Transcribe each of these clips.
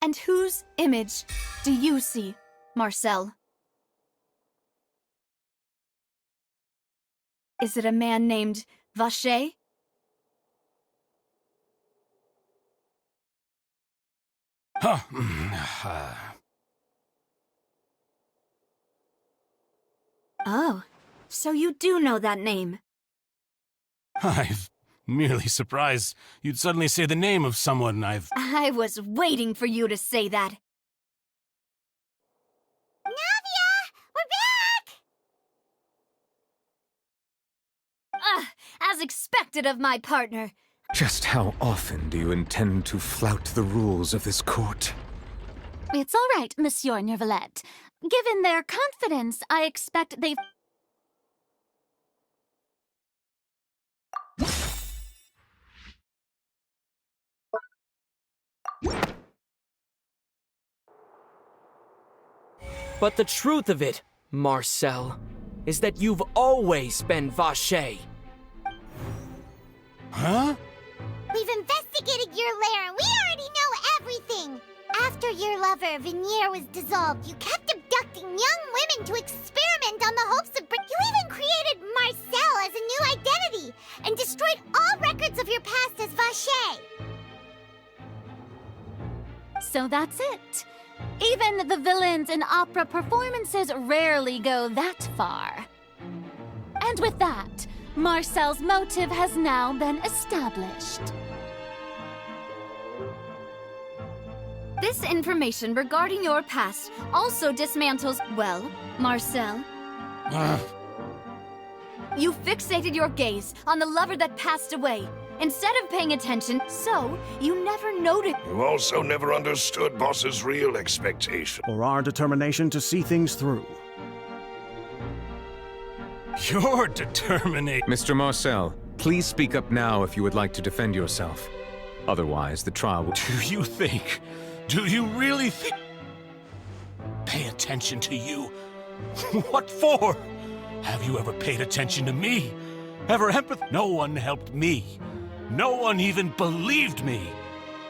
And whose image do you see, Marcel? Is it a man named Vacher? Oh, so you do know that name. I'm merely surprised you'd suddenly say the name of someone I was waiting for you to say that. Navia! We're back! As expected of my partner. Just how often do you intend to flout the rules of this court? It's all right, Monsieur Nervalette. Given their confidence, I expect they've... But the truth of it, Marcel, is that you've always been Vacher. Huh? We've investigated your lair and we already know everything! After your lover, Venier, was dissolved, you kept abducting young women to experiment on the hopes of... You even created Marcel as a new identity and destroyed all records of your past as Vacher. So that's it. Even the villains in opera performances rarely go that far. And with that, Marcel's motive has now been established. This information regarding your past also dismantles, well, Marcel. You fixated your gaze on the lover that passed away, instead of paying attention, so you never noticed. You also never understood Boss's real expectation. Or our determination to see things through. Your determination. Mr. Marcel, please speak up now if you would like to defend yourself. Otherwise, the trial will... Do you really think... Pay attention to you? What for? Have you ever paid attention to me? Ever empathy? No one helped me. No one even believed me.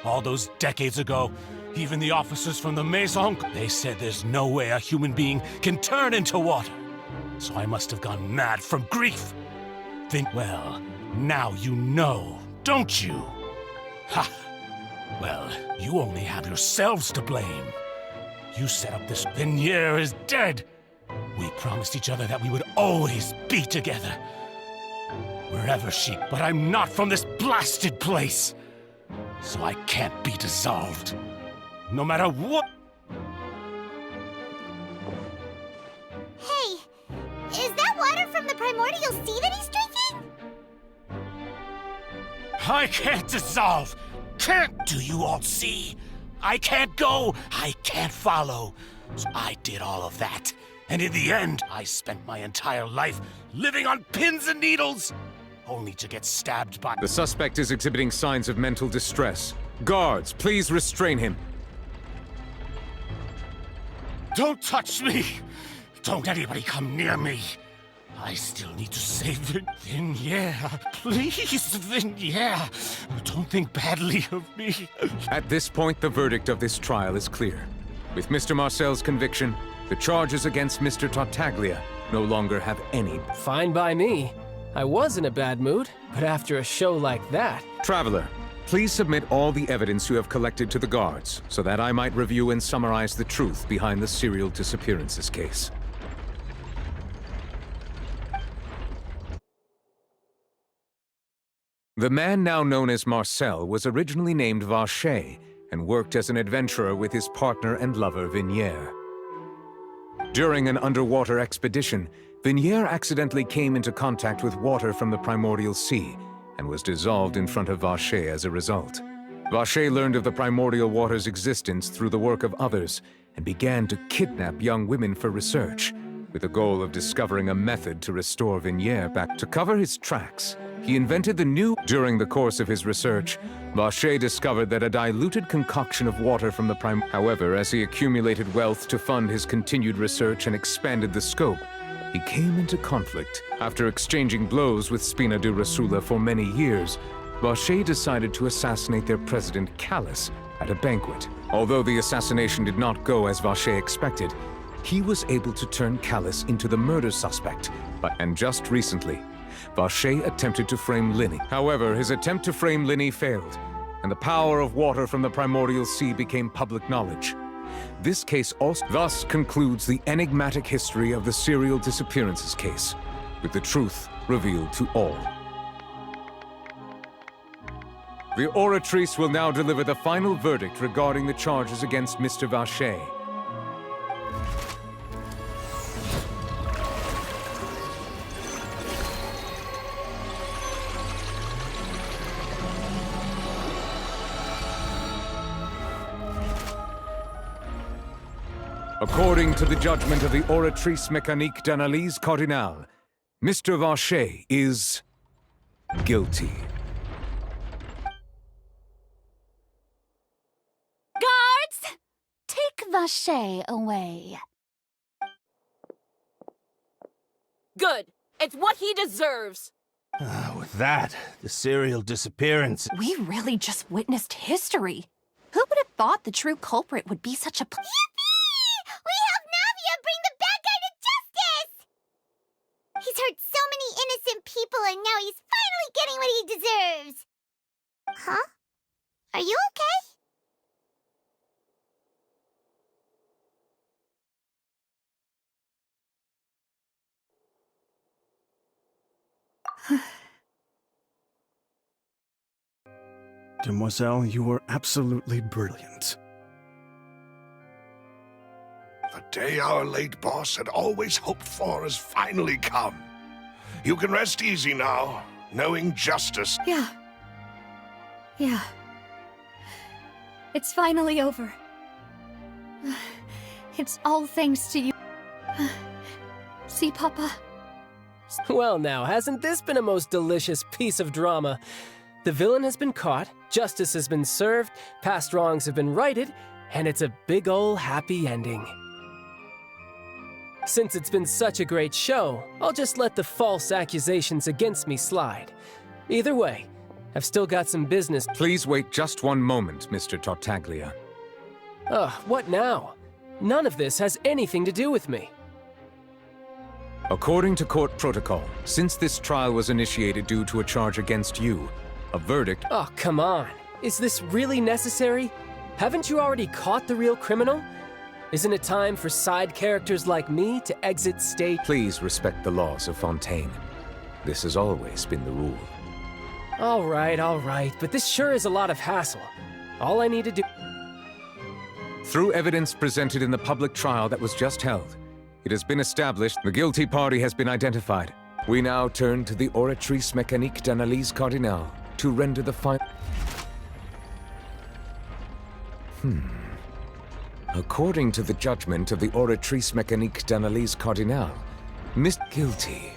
All those decades ago, even the officers from the Maison, they said there's no way a human being can turn into water. So I must have gone mad from grief. Well, now you know, don't you? Ha! Well, you only have yourselves to blame. You set up this... Venier is dead. We promised each other that we would always be together. Wherever she... But I'm not from this blasted place. So I can't be dissolved. No matter what... Hey, is that water from the primordial sea that he's drinking? I can't dissolve. Can't. Do you all see? I can't go. I can't follow. So I did all of that. And in the end, I spent my entire life living on pins and needles, only to get stabbed by... The suspect is exhibiting signs of mental distress. Guards, please restrain him. Don't touch me! Don't anybody come near me! I still need to save Venier. Please, Venier. Don't think badly of me. At this point, the verdict of this trial is clear. With Mr. Marcel's conviction, the charges against Mr. Tartaglia no longer have any... Fine by me. I was in a bad mood, but after a show like that... Traveler, please submit all the evidence you have collected to the guards, so that I might review and summarize the truth behind the serial disappearances case. The man now known as Marcel was originally named Vacher and worked as an adventurer with his partner and lover Venier. During an underwater expedition, Venier accidentally came into contact with water from the primordial sea and was dissolved in front of Vacher as a result. Vacher learned of the primordial water's existence through the work of others and began to kidnap young women for research, with the goal of discovering a method to restore Venier back. To cover his tracks, he invented the new... During the course of his research, Vacher discovered that a diluted concoction of water from the However, as he accumulated wealth to fund his continued research and expanded the scope, he came into conflict. After exchanging blows with Spina de Rosula for many years, Vacher decided to assassinate their president, Callus, at a banquet. Although the assassination did not go as Vacher expected, he was able to turn Callus into the murder suspect. And just recently, Vacher attempted to frame Linny. However, his attempt to frame Linny failed, and the power of water from the primordial sea became public knowledge. This case also thus concludes the enigmatic history of the serial disappearances case, with the truth revealed to all. The Oratrice will now deliver the final verdict regarding the charges against Mr. Vacher. According to the judgment of the Oratrice Mécanique d'Analyse Cardinale, Mr. Vacher is guilty. Guards! Take Vacher away. Good. It's what he deserves. With that, the serial disappearance... We really just witnessed history. Who would have thought the true culprit would be such a... Yippee! We helped Navia bring the bad guy to justice! He's hurt so many innocent people and now he's finally getting what he deserves! Huh? Are you okay? Demoiselle, you were absolutely brilliant. The day our late boss had always hoped for has finally come. You can rest easy now, knowing justice. Yeah. It's finally over. It's all thanks to you. See, Papa? Well now, hasn't this been a most delicious piece of drama? The villain has been caught, justice has been served, past wrongs have been righted, and it's a big ol' happy ending. Since it's been such a great show, I'll just let the false accusations against me slide. Either way, I've still got some business. Please wait just one moment, Mr. Tartaglia. What now? None of this has anything to do with me. According to court protocol, since this trial was initiated due to a charge against you, a verdict... Oh, come on. Is this really necessary? Haven't you already caught the real criminal? Isn't it time for side characters like me to exit stage? Please respect the laws of Fontaine. This has always been the rule. All right, but this sure is a lot of hassle. All I need to do... Through evidence presented in the public trial that was just held, it has been established the guilty party has been identified. We now turn to the Oratrice Mécanique d'Analyse Cardinale to render the final... According to the judgment of the Oratrice Mécanique d'Analyse Cardinale, Miss Guilty.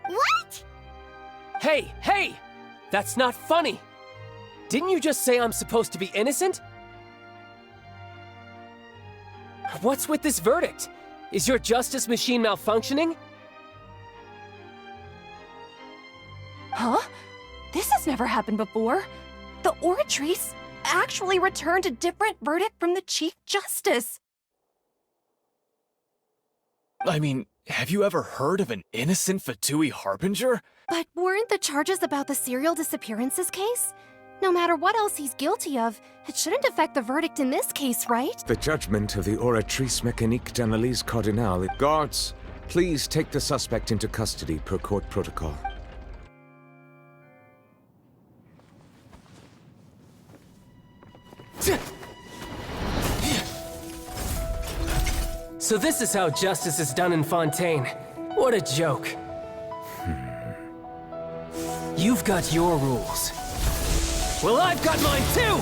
What? Hey! That's not funny! Didn't you just say I'm supposed to be innocent? What's with this verdict? Is your justice machine malfunctioning? Huh? This has never happened before. The Oratrice actually returned a different verdict from the Chief Justice. I mean, have you ever heard of an innocent Fatui Harbinger? But weren't the charges about the serial disappearances case? No matter what else he's guilty of, it shouldn't affect the verdict in this case, right? The judgment of the Oratrice Mécanique d'Analyse Cardinale. Guards, please take the suspect into custody per court protocol. So this is how justice is done in Fontaine. What a joke. You've got your rules. Well, I've got mine too!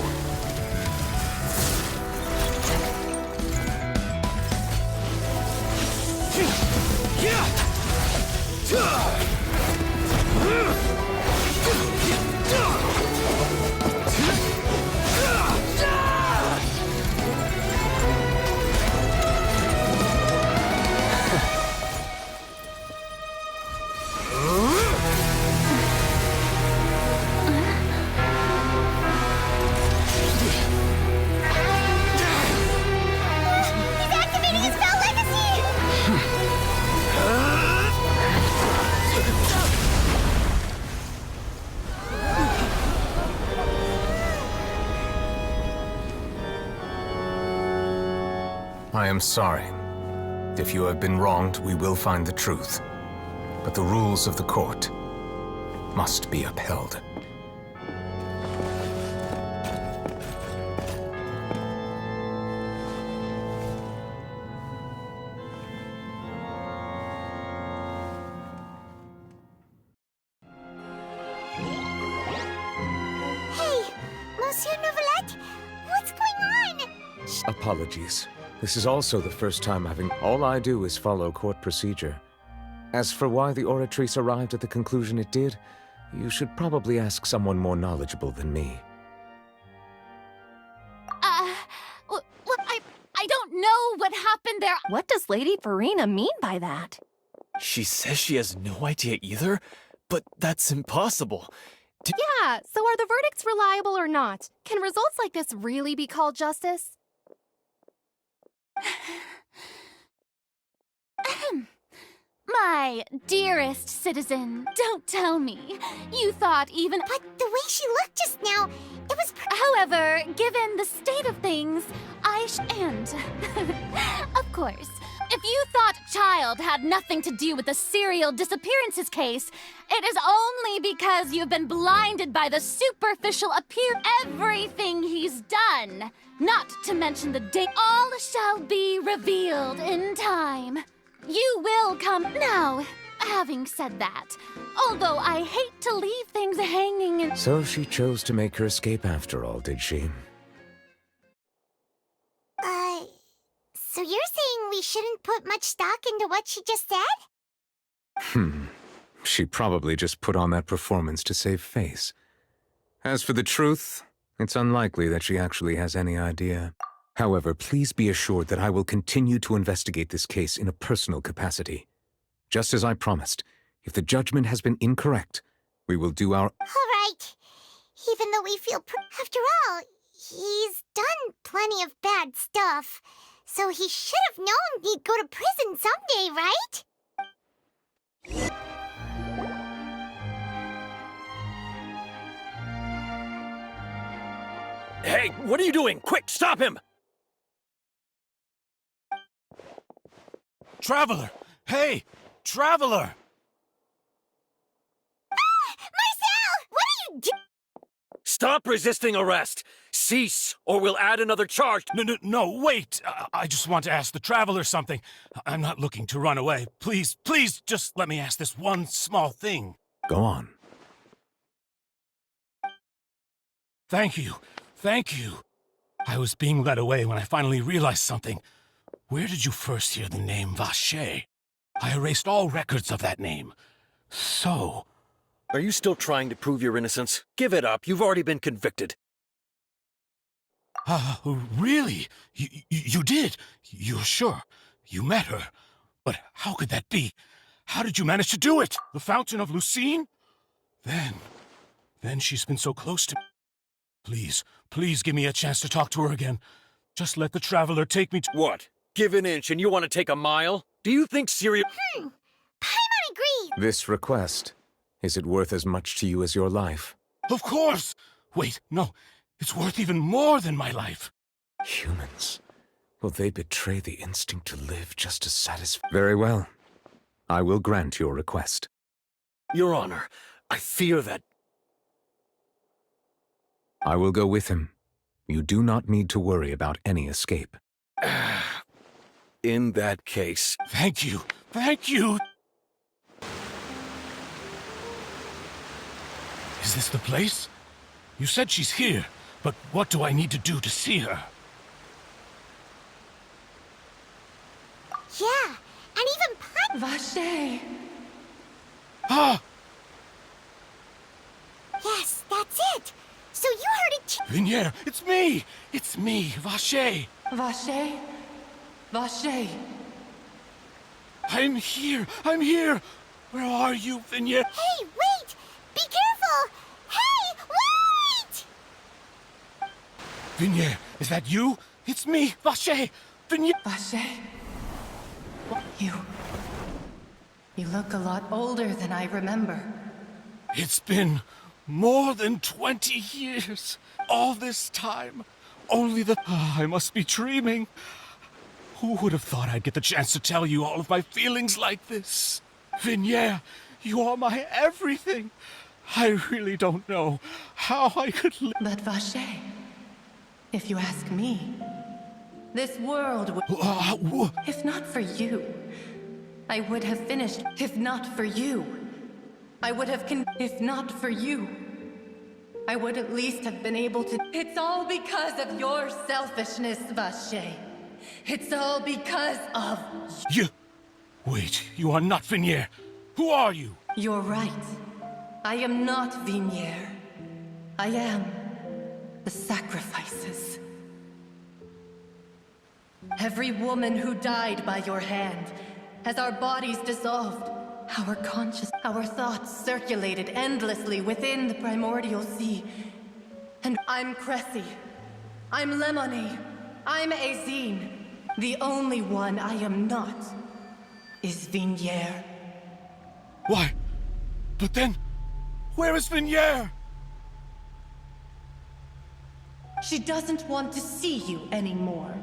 I am sorry. If you have been wronged, we will find the truth. But the rules of the court must be upheld. Apologies. This is also the first time having... All I do is follow court procedure. As for why the Oratrice arrived at the conclusion it did, you should probably ask someone more knowledgeable than me. I don't know what happened there. What does Lady Farina mean by that? She says she has no idea either, but that's impossible. Yeah, so are the verdicts reliable or not? Can results like this really be called justice? My dearest citizen, don't tell me. You thought even... But the way she looked just now, it was... However, given the state of things, and... of course, if you thought Child had nothing to do with the serial disappearances case, it is only because you've been blinded by the superficial everything he's done. Not to mention the date. All shall be revealed in time. You will come now. Having said that, although I hate to leave things hanging in... So she chose to make her escape after all, did she? So you're saying we shouldn't put much stock into what she just said? She probably just put on that performance to save face. As for the truth, it's unlikely that she actually has any idea. However, please be assured that I will continue to investigate this case in a personal capacity. Just as I promised, if the judgment has been incorrect, we will do our... All right. Even though we feel... After all, he's done plenty of bad stuff. So he should have known he'd go to prison someday, right? Hey, what are you doing? Quick, stop him! Traveler! Hey, Traveler! Marcel! What are you doing? Stop resisting arrest! Cease, or we'll add another charge! No, wait! I just want to ask the Traveler something. I'm not looking to run away. Please, just let me ask this one small thing. Go on. Thank you. I was being led away when I finally realized something. Where did you first hear the name Vache? I erased all records of that name. So... Are you still trying to prove your innocence? Give it up. You've already been convicted. Really? You did? You're sure? You met her? But how could that be? How did you manage to do it? The Fountain of Lucine? Then she's been so close to me. Please give me a chance to talk to her again. Just let the Traveler take me to... What? Give an inch and you want to take a mile? Do you think Paimon agrees. This request, is it worth as much to you as your life? Of course! Wait, no. It's worth even more than my life. Humans. Will they betray the instinct to live just to satisfy... Very well. I will grant your request. Your Honor, I fear that... I will go with him. You do not need to worry about any escape. In that case... Thank you! Is this the place? You said she's here, but what do I need to do to see her? Yeah, and even Vache! Ah! Yes, that's it! So you heard it... Vignier, it's me! It's me, Vache! Vache? Vache! I'm here! Where are you, Vignier? Hey, wait! Be careful! Hey, wait! Vignier, is that you? It's me, Vache! Vignier! Vache? You look a lot older than I remember. It's been more than 20 years. All this time. Only the... I must be dreaming. Who would have thought I'd get the chance to tell you all of my feelings like this? Vignere, you are my everything. I really don't know how I could live. But Vache, if you ask me, this world would... If not for you, I would have finished. If not for you, I would have If not for you, I would at least have been able to... It's all because of your selfishness, Vache. It's all because of... You... Wait, you are not Vignere. Who are you? You're right. I am not Vignere. I am the sacrifices. Every woman who died by your hand, as our bodies dissolved, our thoughts circulated endlessly within the primordial sea. And I'm Cressy. I'm Lemony. I'm Azine. The only one I am not is Vignere. Why? But then, where is Vignere? She doesn't want to see you anymore.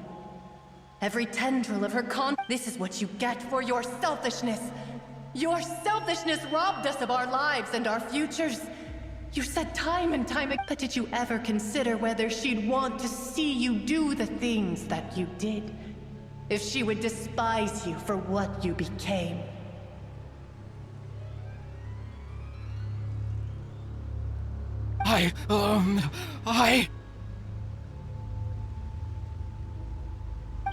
Every tendril of her This is what you get for your selfishness. Your selfishness robbed us of our lives and our futures. You said time and time again, but did you ever consider whether she'd want to see you do the things that you did? If she would despise you for what you became?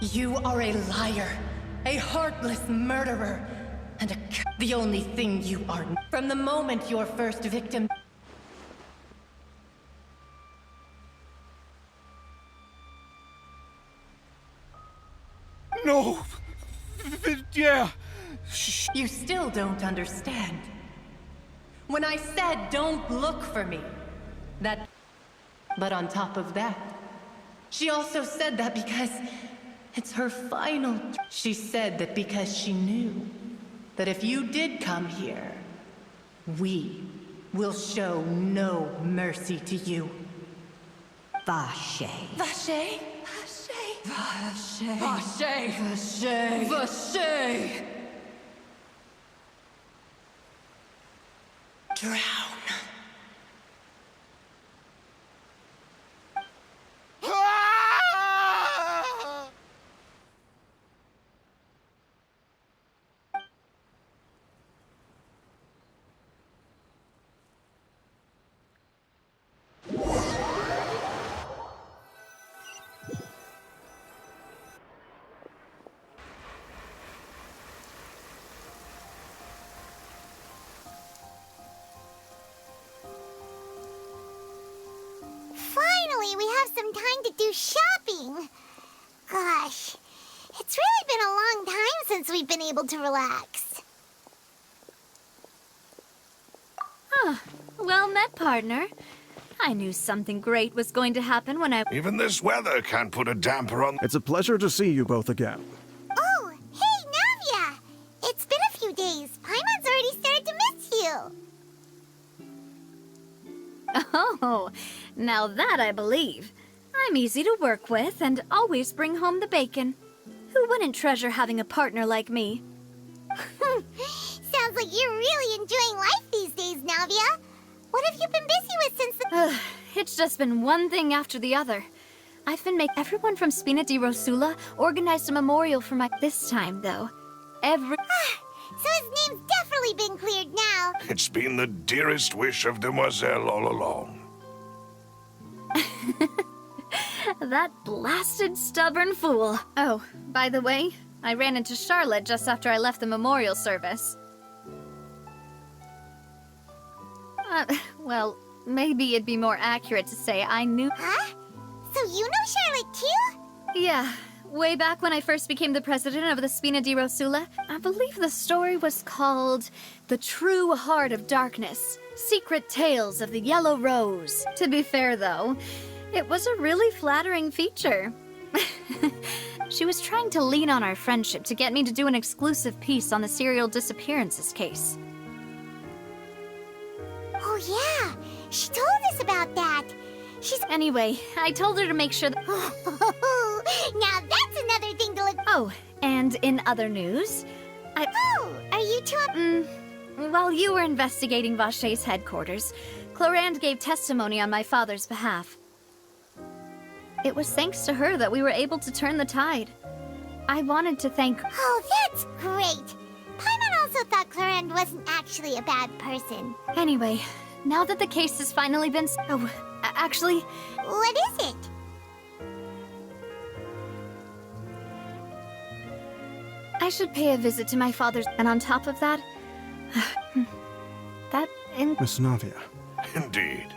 You are a liar, a heartless murderer, and the only thing you are from the moment your first victim. No! Vignere! You still don't understand. When I said don't look for me, that... But on top of that, she also said that because it's her final... She said that because she knew that if you did come here, we will show no mercy to you. Vache. Vache? Vache. Vache. Vache. Vache. Drown. Finally, we have some time to do shopping. Gosh, it's really been a long time since we've been able to relax. Well met, partner. I knew something great was going to happen when I... Even this weather can't put a damper on... It's a pleasure to see you both again. Oh, hey, Navia! It's been a few days. Paimon's already started to miss you. Oh, now that I believe. I'm easy to work with and always bring home the bacon. Who wouldn't treasure having a partner like me? Sounds like you're really enjoying life these days, Navia. What have you been busy with since the... It's just been one thing after the other. I've been making... Everyone from Spina di Rosula organized a memorial for my... This time, though. So his name's definitely been cleared now. It's been the dearest wish of Demoiselle all along. That blasted stubborn fool. Oh, by the way, I ran into Charlotte just after I left the memorial service. Well, maybe it'd be more accurate to say I knew... Huh? So you know Charlotte too? Yeah, way back when I first became the president of the Spina di Rosula, I believe the story was called The True Heart of Darkness, Secret Tales of the Yellow Rose. To be fair, though, it was a really flattering feature. She was trying to lean on our friendship to get me to do an exclusive piece on the serial disappearances case. Oh yeah, she told us about that. Anyway, I told her to make sure that... Now that's another thing to look... Oh, and in other news, Oh, are you two... while you were investigating Vache's headquarters, Clorinde gave testimony on my father's behalf. It was thanks to her that we were able to turn the tide. I wanted to thank... Oh, that's great! Paimon also thought Clorinde wasn't actually a bad person. Anyway, now that the case has finally been... actually... What is it? I should pay a visit to my father's... And on top of that... Miss Navia. Indeed.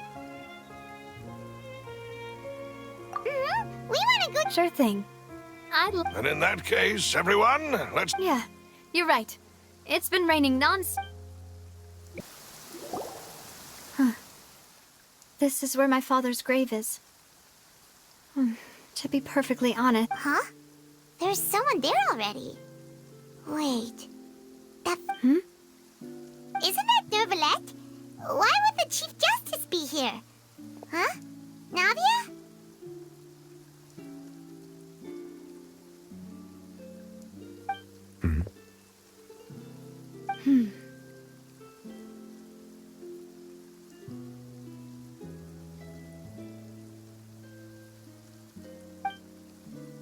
We want a good... Sure thing. And in that case, everyone, let's... Yeah, you're right. It's been raining This is where my father's grave is. To be perfectly honest... Huh? There's someone there already. Wait. That... Isn't that Neuvillette? Why would the Chief Justice be here? Huh? Navia?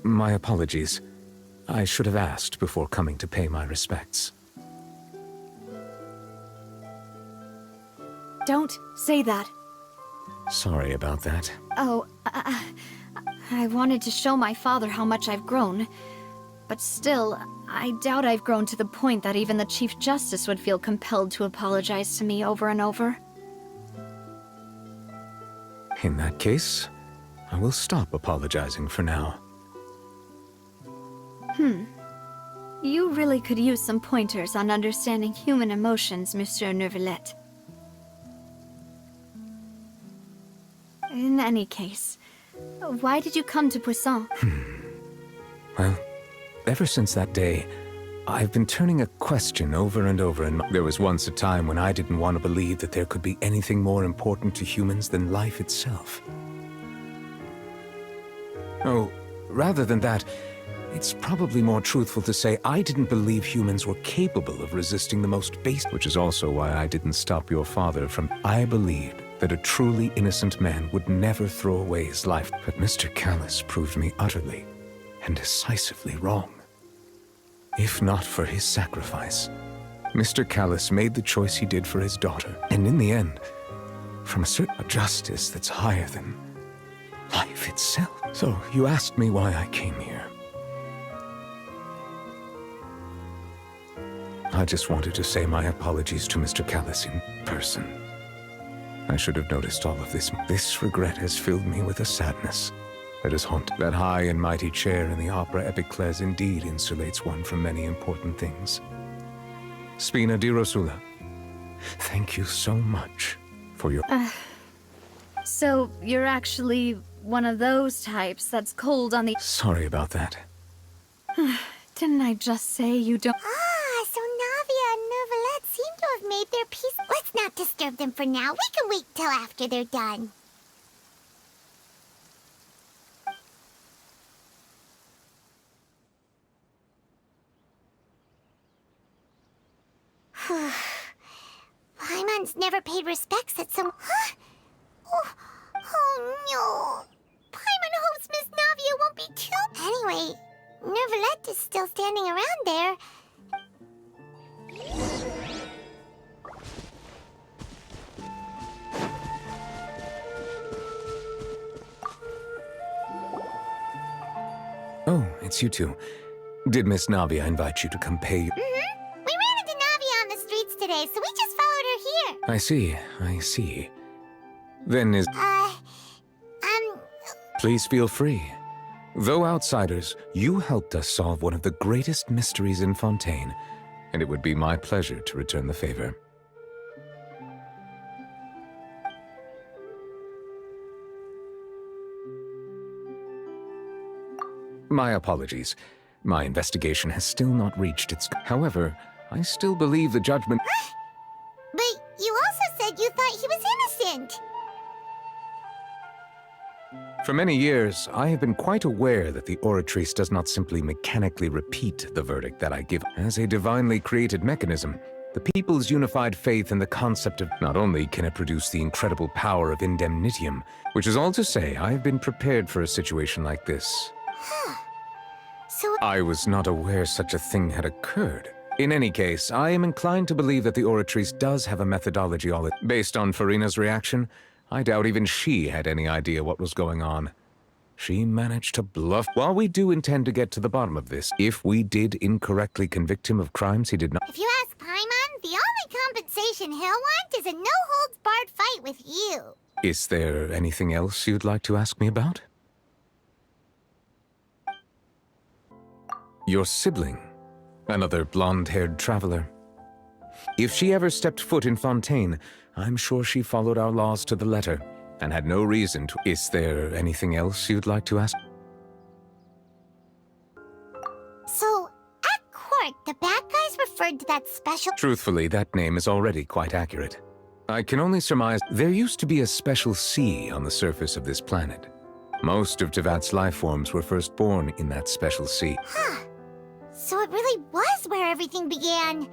My apologies. I should have asked before coming to pay my respects. Don't say that. Sorry about that. Oh, I wanted to show my father how much I've grown. But still, I doubt I've grown to the point that even the Chief Justice would feel compelled to apologize to me over and over. In that case, I will stop apologizing for now. You really could use some pointers on understanding human emotions, Monsieur Neuvillette. In any case, why did you come to Poisson? Well, ever since that day, I've been turning a question over and over in my... There was once a time when I didn't want to believe that there could be anything more important to humans than life itself. Oh, rather than that, it's probably more truthful to say I didn't believe humans were capable of resisting the most base... Which is also why I didn't stop your father from... I believed that a truly innocent man would never throw away his life. But Mr. Callis proved me utterly and decisively wrong. If not for his sacrifice, Mr. Callis made the choice he did for his daughter. And in the end, from a justice that's higher than life itself. So you asked me why I came here. I just wanted to say my apologies to Mr. Callis in person. I should have noticed all of this. This regret has filled me with a sadness that is haunted. That high and mighty chair in the opera epiclese indeed insulates one from many important things. Spina di Rosula, thank you so much for your... So, you're actually one of those types that's cold on the... Sorry about that. Didn't I just say you don't... So Navia and Neuvillette seem to have made their peace. Let's not disturb them for now. We can wait till after they're done. Paimon's never paid respects at some... Huh? Oh no. Paimon hopes Miss Navia won't be killed. Anyway, Neuvillette is still standing around there. Oh, it's you two. Did Miss Navia invite you to come pay... We ran into Navia on the streets today, so we just followed her here. I see. Then is... Please feel free. Though outsiders, you helped us solve one of the greatest mysteries in Fontaine, and it would be my pleasure to return the favor. My apologies. My investigation has still not reached its... However, I still believe the judgment... But you also said you thought he was innocent. For many years, I have been quite aware that the Oratrice does not simply mechanically repeat the verdict that I give. As a divinely created mechanism, the people's unified faith in the concept of not only can it produce the incredible power of indemnitium, which is all to say I have been prepared for a situation like this. So I was not aware such a thing had occurred. In any case, I am inclined to believe that the Oratrice does have a methodology all it. Based on Farina's reaction, I doubt even she had any idea what was going on. She managed to bluff. While we do intend to get to the bottom of this, if we did incorrectly convict him of crimes he did not— if you ask Paimon, the only compensation he'll want is a no-holds-barred fight with you. Is there anything else you'd like to ask me about? Your sibling. Another blonde-haired traveler. If she ever stepped foot in Fontaine, I'm sure she followed our laws to the letter, and had no reason to— Is there anything else you'd like to ask? So, at court, the bad guys referred to that special— Truthfully, that name is already quite accurate. I can only surmise there used to be a special sea on the surface of this planet. Most of Teyvat's life forms were first born in that special sea. Huh. So it really was where everything began.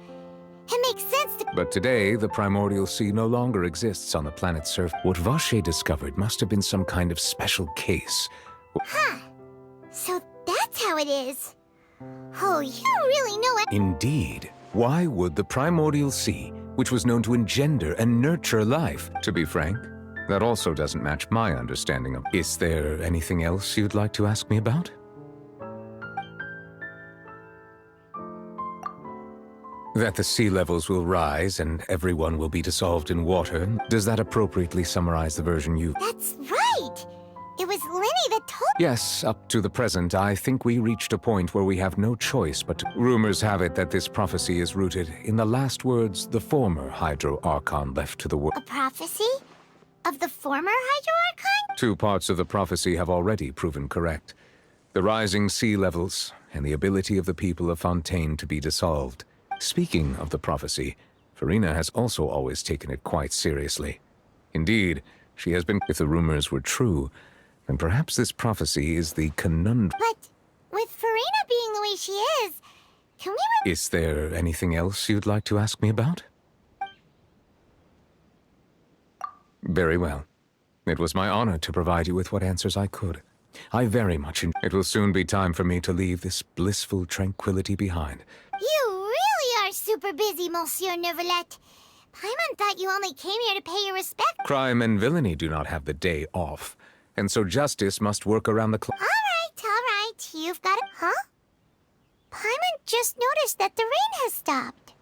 It makes sense to— But today, the primordial sea no longer exists on the planet's surface. What Vache discovered must have been some kind of special case. Huh. So that's how it is. Oh, you really know it. Indeed. Why would the primordial sea, which was known to engender and nurture life— To be frank, that also doesn't match my understanding of— Is there anything else you'd like to ask me about? That the sea levels will rise and everyone will be dissolved in water. Does that appropriately summarize the version you— That's right! It was Lenny that told— Yes, up to the present, I think we reached a point where we have no choice but to— Rumors have it that this prophecy is rooted in the last words the former Hydro Archon left to the world. A prophecy? Of the former Hydro Archon? 2 parts of the prophecy have already proven correct. The rising sea levels and the ability of the people of Fontaine to be dissolved. Speaking of the prophecy, Farina has also always taken it quite seriously. Indeed, she has been— If the rumors were true, then perhaps this prophecy is the conundrum— But with Farina being the way she is, can we— Is there anything else you'd like to ask me about? Very well. It was my honor to provide you with what answers I could. I very much— It will soon be time for me to leave this blissful tranquility behind. You really are super busy, Monsieur Neuvillette. Paimon thought you only came here to pay your respect. Crime and villainy do not have the day off, and so justice must work around the clock. All right. You've got it. Huh? Paimon just noticed that the rain has stopped.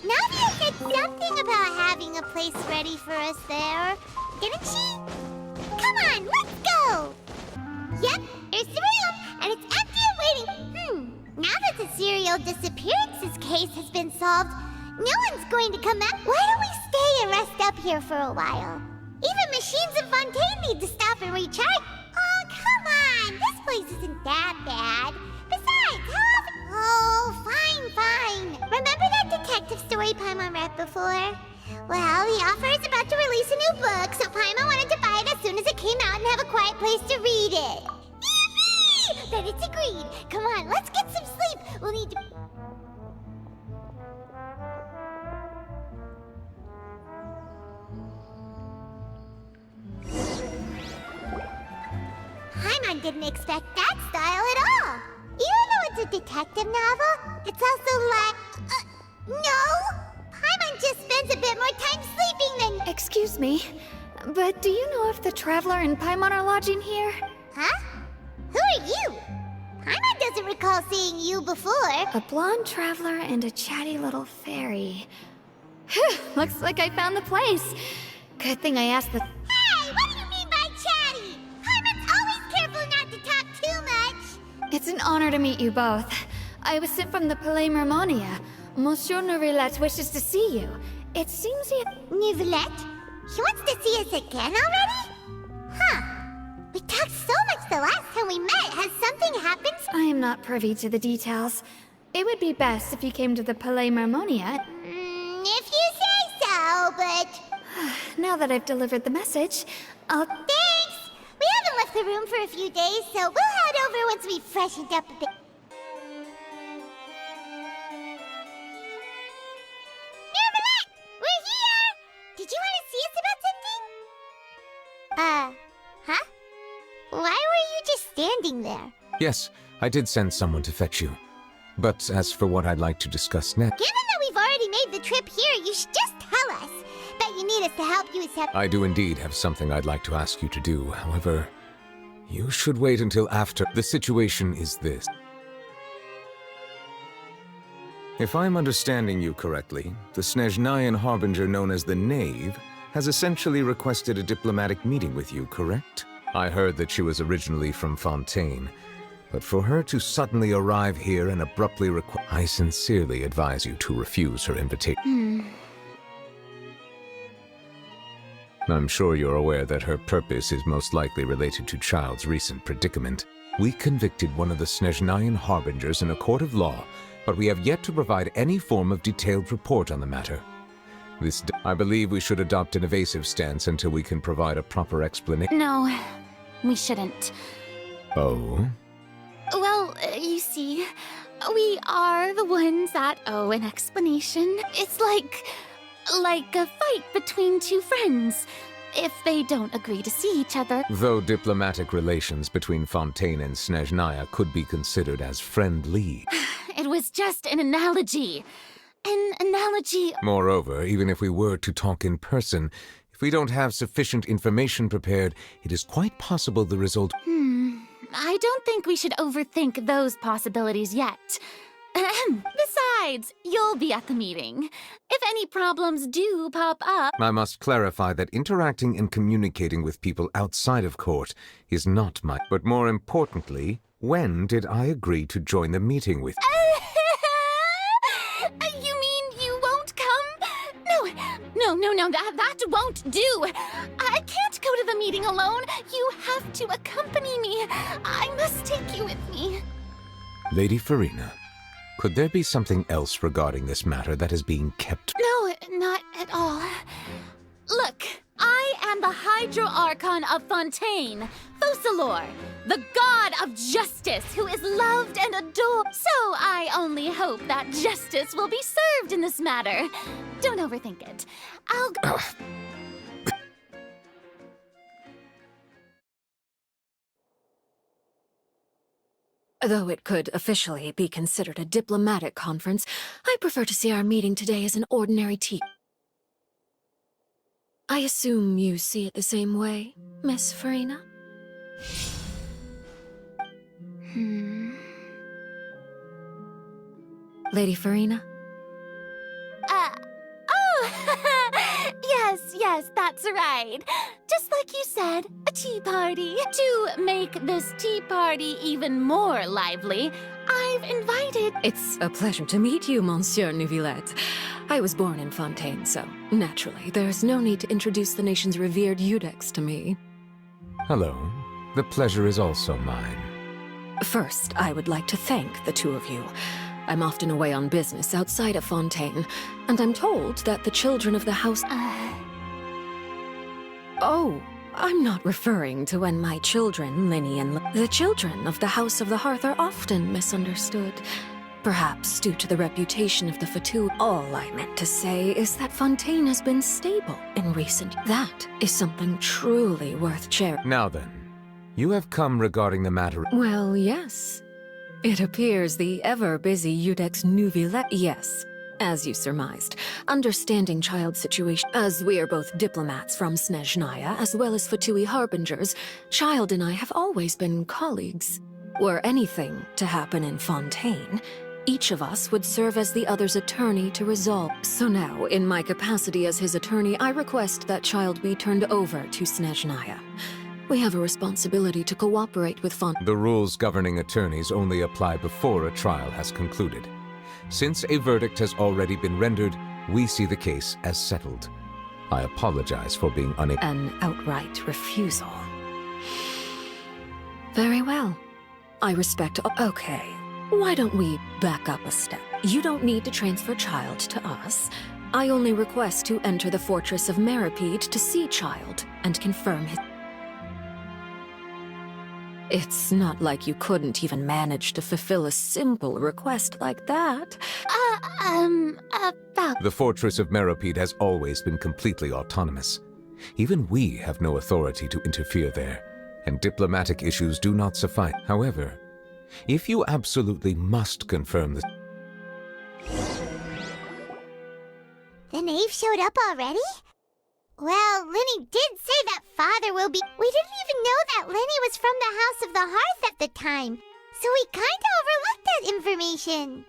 Nadia said something about having a place ready for us there, didn't she? Come on, let's go! Yep, there's the room, and it's empty and waiting. Now that the serial disappearances case has been solved, no one's going to come out. Why don't we stay and rest up here for a while? Even machines in Fontaine need to stop and recharge. Oh, come on, this place isn't that bad. Besides, how often— Oh, fine. Remember that detective story Paimon read before? Well, the author is about to release a new book, so Paimon wanted to buy it as soon as it came out and have a quiet place to read it. Yippee! Then it's agreed. Come on, let's get some sleep. We'll need to— Paimon didn't expect that style at all. Even though it's a detective novel, it's also like— no! Paimon just spends a bit more time sleeping than— Excuse me, but do you know if the Traveler and Paimon are lodging here? Huh? Who are you? Paimon doesn't recall seeing you before. A blonde traveler and a chatty little fairy. Phew, looks like I found the place. Good thing I asked the— Hey, what do you mean by chatty? Paimon's always careful not to talk too much. It's an honor to meet you both. I was sent from the Palais Mermonia. Monsieur Neuvillette wishes to see you. It seems he— Neuvillette? He wants to see us again already? Huh. We talked so much the last time we met. Has something happened I am not privy to the details. It would be best if you came to the Palais Marmonia. If you say so, but... Now that I've delivered the message, I'll... Thanks! We haven't left the room for a few days, so we'll head over once we've freshened up a bit. Nervalette! We're here! Did you want to see us about something? Huh? Why were you just standing there? Yes, I did send someone to fetch you. But as for what I'd like to discuss next... Given that we've already made the trip here, you should just tell us. Bet you need us to help you accept... I do indeed have something I'd like to ask you to do. However, you should wait until after. The situation is this. If I'm understanding you correctly, the Snezhnayan harbinger known as the Knave has essentially requested a diplomatic meeting with you, correct? I heard that she was originally from Fontaine, but for her to suddenly arrive here and abruptly I sincerely advise you to refuse her invitation. I'm sure you're aware that her purpose is most likely related to Child's recent predicament. We convicted one of the Snezhnayan harbingers in a court of law, but we have yet to provide any form of detailed report on the matter. I believe we should adopt an evasive stance until we can provide a proper explanation. No, we shouldn't. Oh? Well, you see, we are the ones that owe an explanation. It's like a fight between two friends. If they don't agree to see each other... Though diplomatic relations between Fontaine and Snezhnaya could be considered as friendly. It was just an analogy. An analogy... Moreover, even if we were to talk in person, if we don't have sufficient information prepared, it is quite possible the result... I don't think we should overthink those possibilities yet. Besides, you'll be at the meeting. If any problems do pop up... I must clarify that interacting and communicating with people outside of court is not my... But more importantly, when did I agree to join the meeting with... You mean you won't come? No, that won't do. I can't go to the meeting alone. You have to accompany me. I must take you with me. Lady Farina, could there be something else regarding this matter that is being kept? No, not at all. Look, I am the Hydro-Archon of Fontaine, Focalor, the god of justice who is loved and adored. So I only hope that justice will be served in this matter. Don't overthink it. Though it could officially be considered a diplomatic conference, I prefer to see our meeting today as an ordinary tea. I assume you see it the same way, Miss Farina? Lady Farina? Yes, that's right. Just like you said, a tea party. To make this tea party even more lively, I've invited... It's a pleasure to meet you, Monsieur Neuvillette. I was born in Fontaine, so naturally, there's no need to introduce the nation's revered Eudex to me. Hello. The pleasure is also mine. First, I would like to thank the two of you. I'm often away on business outside of Fontaine, and I'm told that the children of the house... Oh, I'm not referring to when my children, Linny and... The children of the House of the Hearth are often misunderstood. Perhaps due to the reputation of the Fatui. All I meant to say is that Fontaine has been stable in recent... That is something truly worth cherishing. Now then, you have come regarding the matter... Well, yes. It appears the ever-busy Eudex Neuvillette... Yes, as you surmised, understanding Child's situation. As we are both diplomats from Snezhnaya, as well as Fatui harbingers, Child and I have always been colleagues. Were anything to happen in Fontaine, each of us would serve as the other's attorney to resolve. So now, in my capacity as his attorney, I request that Child be turned over to Snezhnaya. We have a responsibility to cooperate with Fontaine. The rules governing attorneys only apply before a trial has concluded. Since a verdict has already been rendered, we see the case as settled. I apologize for being An outright refusal. Very well. I respect. Okay, why don't we back up a step? You don't need to transfer Child to us. I only request to enter the fortress of Meripede to see Child and confirm his. It's not like you couldn't even manage to fulfill a simple request like that. About. The fortress of Meripede has always been completely autonomous. Even we have no authority to interfere there, and diplomatic issues do not suffice. However, if you absolutely must confirm the... The knave showed up already? Well, Lenny did say that father will be... We didn't even know that Lenny was from the House of the Hearth at the time, so we kinda overlooked that information.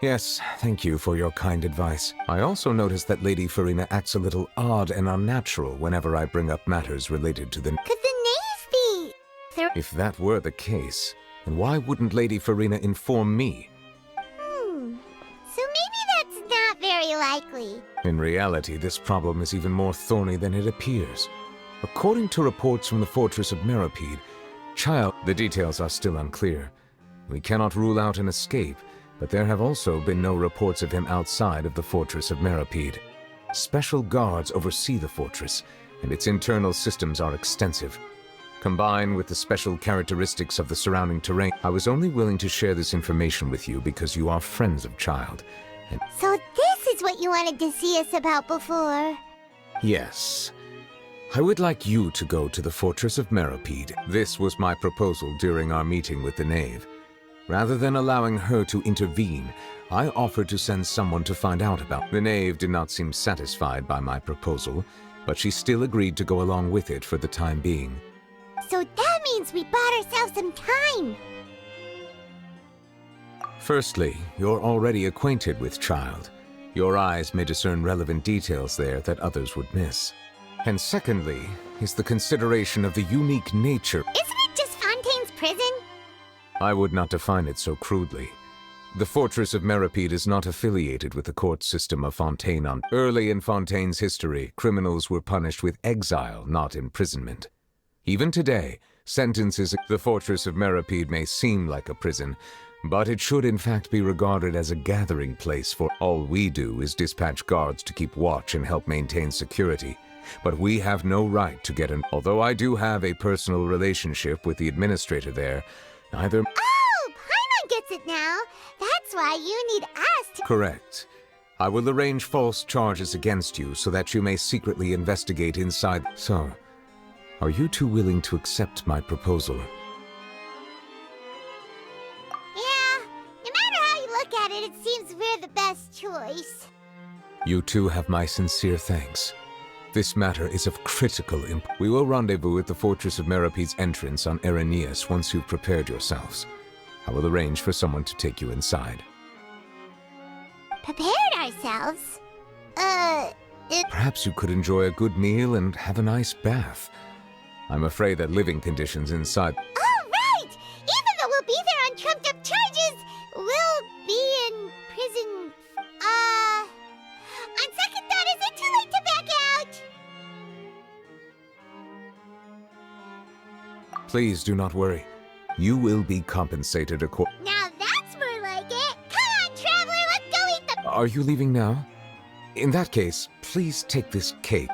Yes, thank you for your kind advice. I also noticed that Lady Farina acts a little odd and unnatural whenever I bring up matters related to the... Could the knave be... There... If that were the case, then why wouldn't Lady Farina inform me? So maybe that's not very likely. In reality, this problem is even more thorny than it appears. According to reports from the fortress of Meripede, Child... The details are still unclear. We cannot rule out an escape, but there have also been no reports of him outside of the fortress of Meripede. Special guards oversee the fortress, and its internal systems are extensive. Combined with the special characteristics of the surrounding terrain, I was only willing to share this information with you because you are friends of Child. And So this is what you wanted to see us about before. yes, I would like you to go to the fortress of Meripede. This was my proposal during our meeting with the knave. Rather than allowing her to intervene, I offered to send someone to find out about. The knave did not seem satisfied by my proposal, but she still agreed to go along with it for the time being. So that means we bought ourselves some time. Firstly, you're already acquainted with Child. Your eyes may discern relevant details there that others would miss. And secondly, is the consideration of the unique nature. Isn't it just Fontaine's prison? I would not define it so crudely. The fortress of Meripede is not affiliated with the court system of Fontaine. Early in Fontaine's history, criminals were punished with exile, not imprisonment. Even today, sentences... The fortress of Meripede may seem like a prison, but it should in fact be regarded as a gathering place for... All we do is dispatch guards to keep watch and help maintain security. But we have no right to get an... Although I do have a personal relationship with the administrator there, neither... Oh, Paimon gets it now. That's why you need us to... Correct. I will arrange false charges against you so that you may secretly investigate inside... So, are you two willing to accept my proposal? Yeah, no matter how you look at it, it seems we're the best choice. You two have my sincere thanks. This matter is of critical importance. We will rendezvous at the Fortress of Meripede's entrance on Erenius once you've prepared yourselves. I will arrange for someone to take you inside. Prepared ourselves? Perhaps you could enjoy a good meal and have a nice bath. I'm afraid that living conditions inside... Oh, right! Even though we'll be there on trumped-up charges, we'll be in prison... On second thought, is it too late to back out? Please do not worry. You will be compensated accordingly. Now that's more like it! Come on, traveler, let's go eat the... Are you leaving now? In that case, please take this cake.